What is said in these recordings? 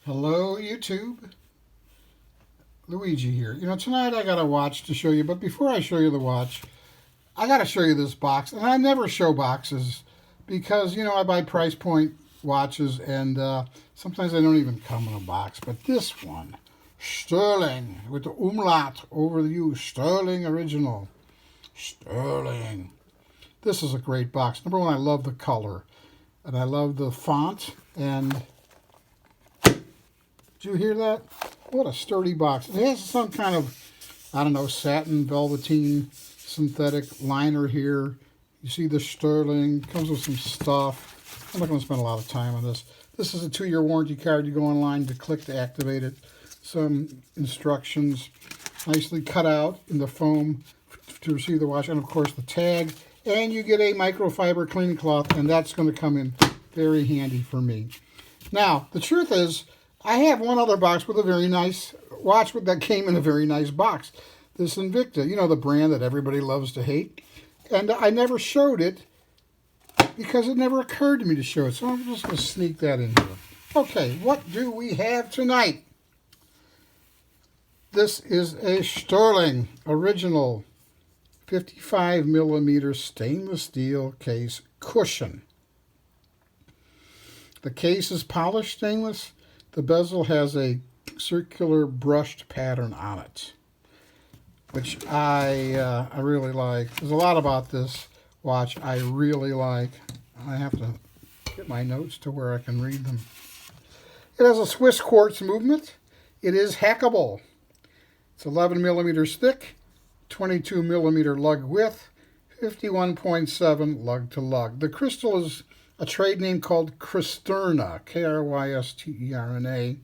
Hello, YouTube. Luigi here. Tonight I got a watch to show you, but before I show you the watch, I got to show you this box. And I never show boxes because, I buy price point watches and sometimes they don't even come in a box. But this one, Stührling, with the umlaut over the U, Stührling original. Stührling. This is a great box. Number one, I love the color. And I love the font. And did you hear that? What a sturdy box. It has some kind of, I don't know, satin, velveteen, synthetic liner here. You see the Stührling. Comes with some stuff. I'm not going to spend a lot of time on this. This is a 2-year warranty card. You go online to click to activate it. Some instructions nicely cut out in the foam to receive the watch. And, of course, the tag. And you get a microfiber cleaning cloth, and that's going to come in very handy for me. Now, the truth is, I have one other box with a very nice watch that came in a very nice box. This Invicta, the brand that everybody loves to hate. And I never showed it because it never occurred to me to show it. So I'm just going to sneak that in here. Okay, what do we have tonight? This is a Stührling original 55 millimeter stainless steel case cushion. The case is polished stainless. The bezel has a circular brushed pattern on it, which I really like. There's a lot about this watch I really like. I have to get my notes to where I can read them. It has a Swiss quartz movement. It is hackable. It's 11 millimeters thick, 22 millimeter lug width, 51.7 lug to lug. The crystal is a trade name called Krysterna, K-R-Y-S-T-E-R-N-A.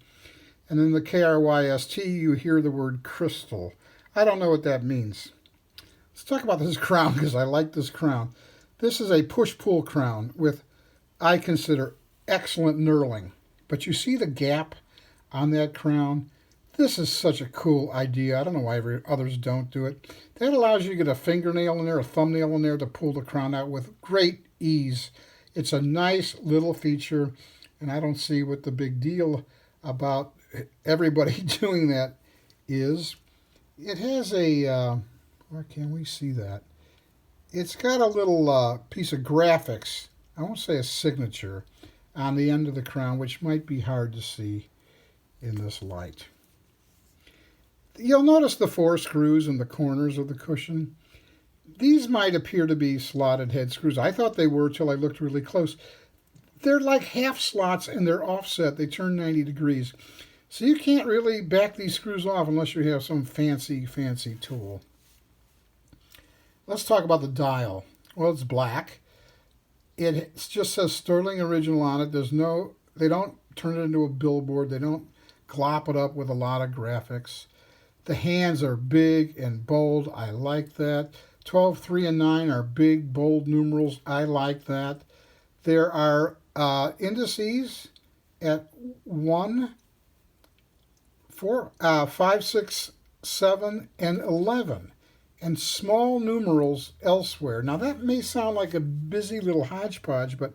And in the K-R-Y-S-T, you hear the word crystal. I don't know what that means. Let's talk about this crown because I like this crown. This is a push-pull crown with, I consider, excellent knurling. But you see the gap on that crown? This is such a cool idea. I don't know why others don't do it. That allows you to get a fingernail in there, a thumbnail in there to pull the crown out with great ease. It's a nice little feature, and I don't see what the big deal about everybody doing that is. It has a, where can we see that? It's got a little piece of graphics, I won't say a signature, on the end of the crown, which might be hard to see in this light. You'll notice the 4 screws in the corners of the cushion. These might appear to be slotted head screws. I thought they were till I looked really close. They're like half slots and they're offset. They turn 90 degrees. So you can't really back these screws off unless you have some fancy tool. Let's talk about the dial. Well, it's black. It just says Stührling original on it. They don't turn it into a billboard. They don't glop it up with a lot of graphics. The hands are big and bold. I like that. 12, 3, and 9 are big, bold numerals. I like that. There are indices at 1, 4, 5, 6, 7, and 11, and small numerals elsewhere. Now, that may sound like a busy little hodgepodge, but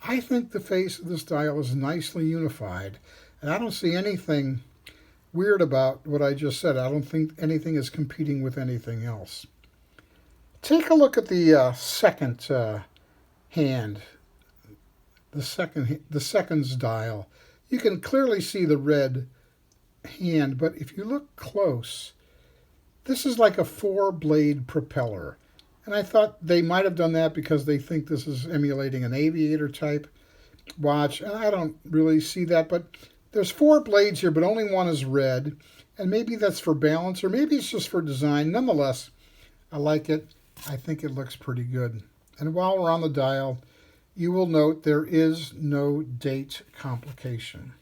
I think the face of this dial is nicely unified, and I don't see anything weird about what I just said. I don't think anything is competing with anything else. Take a look at the second hand, the seconds dial. You can clearly see the red hand, but if you look close, this is like a 4-blade propeller. And I thought they might have done that because they think this is emulating an aviator type watch. And I don't really see that, but there's 4 blades here, but only one is red. And maybe that's for balance, or maybe it's just for design. Nonetheless, I like it. I think it looks pretty good. And while we're on the dial, you will note there is no date complication.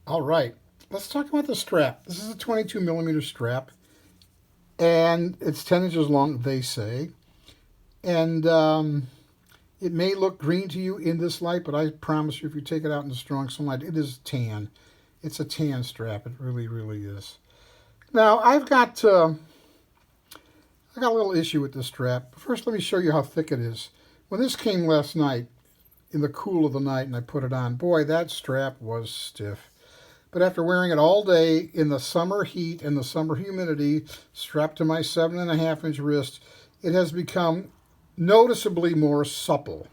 All right, let's talk about the strap. This is a 22 millimeter strap, and it's 10 inches long, they say. And it may look green to you in this light, but I promise you if you take it out in the strong sunlight, it is tan. It's a tan strap. It really, really is. Now, I've got a little issue with this strap. First, let me show you how thick it is. When this came last night, in the cool of the night and I put it on. Boy, that strap was stiff. But after wearing it all day in the summer heat and the summer humidity, strapped to my 7.5-inch wrist, it has become noticeably more supple.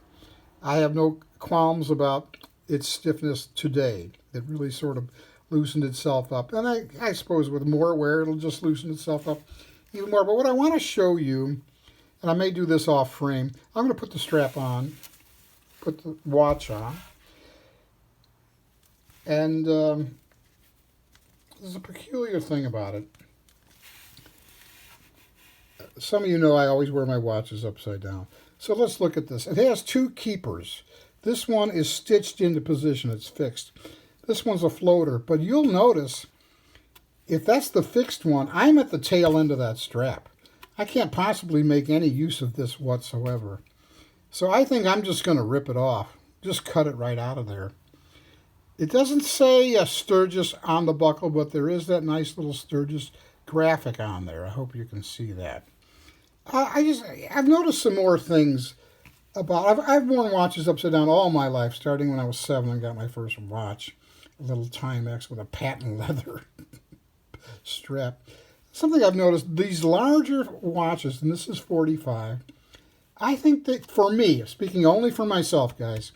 I have no qualms about its stiffness today. It really sort of loosened itself up. And I suppose with more wear, it'll just loosen itself up even more. But what I want to show you, and I may do this off frame, I'm going to put the strap on, put the watch on, and there's a peculiar thing about it. Some of you know I always wear my watches upside down. So let's look at this. It has two keepers. This one is stitched into position. It's fixed. This one's a floater. But you'll notice, if that's the fixed one, I'm at the tail end of that strap. I can't possibly make any use of this whatsoever. So I think I'm just going to rip it off. Just cut it right out of there. It doesn't say Sturgis on the buckle, but there is that nice little Sturgis graphic on there. I hope you can see that. I've noticed some more things about. I've worn watches upside down all my life, starting when I was 7 and got my first watch, a little Timex with a patent leather strap. Something I've noticed, these larger watches, and this is 45, I think that, for me, speaking only for myself, guys,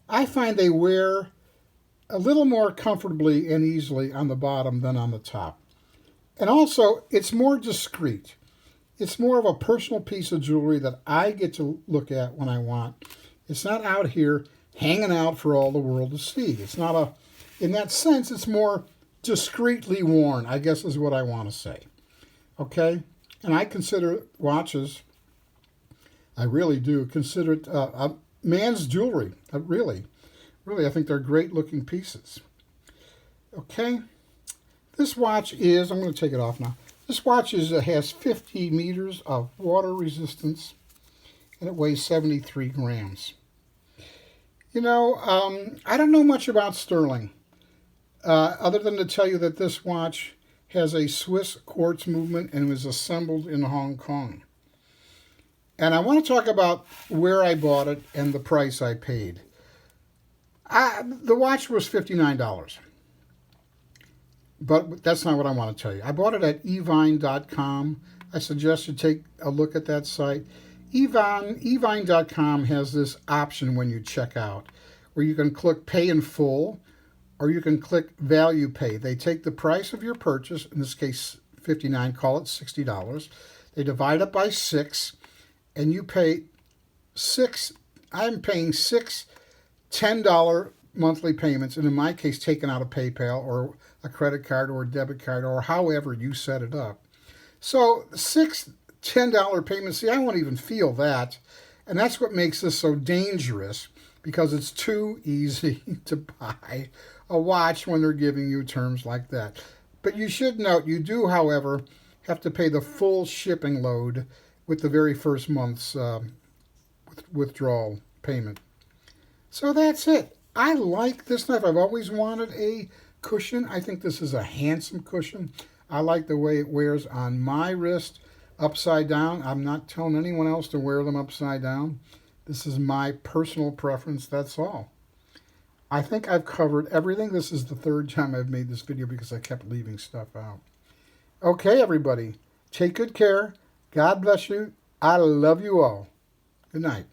I find they wear a little more comfortably and easily on the bottom than on the top. And also, it's more discreet. It's more of a personal piece of jewelry that I get to look at when I want. It's not out here hanging out for all the world to see. It's not a, in that sense, it's more discreetly worn, I guess is what I want to say. Okay? And I consider watches, I really do, consider it a man's jewelry. Really, I think they're great looking pieces. Okay? This watch is, I'm going to take it off now. This watch has 50 meters of water resistance, and it weighs 73 grams. You know, I don't know much about Stührling, other than to tell you that this watch has a Swiss quartz movement and was assembled in Hong Kong. And I want to talk about where I bought it and the price I paid. The watch was $59. But that's not what I want to tell you. I bought it at evine.com. I suggest you take a look at that site. Evine.com has this option when you check out where you can click pay in full or you can click value pay. They take the price of your purchase, in this case $59, call it $60. They divide it by 6 and you pay 6. I'm paying 6 $10 monthly payments, and in my case taken out of PayPal or a credit card or a debit card or however you set it up. So 6 $10 payments, see, I won't even feel that. And that's what makes this so dangerous, because it's too easy to buy a watch when they're giving you terms like that. But you should note, you do, however, have to pay the full shipping load with the very first month's withdrawal payment. So that's it. I like this knife. I've always wanted a cushion. I think this is a handsome cushion. I like the way it wears on my wrist upside down. I'm not telling anyone else to wear them upside down. This is my personal preference, that's all. I think I've covered everything. This is the 3rd time I've made this video because I kept leaving stuff out. Okay, everybody. Take good care. God bless you. I love you all. Good night.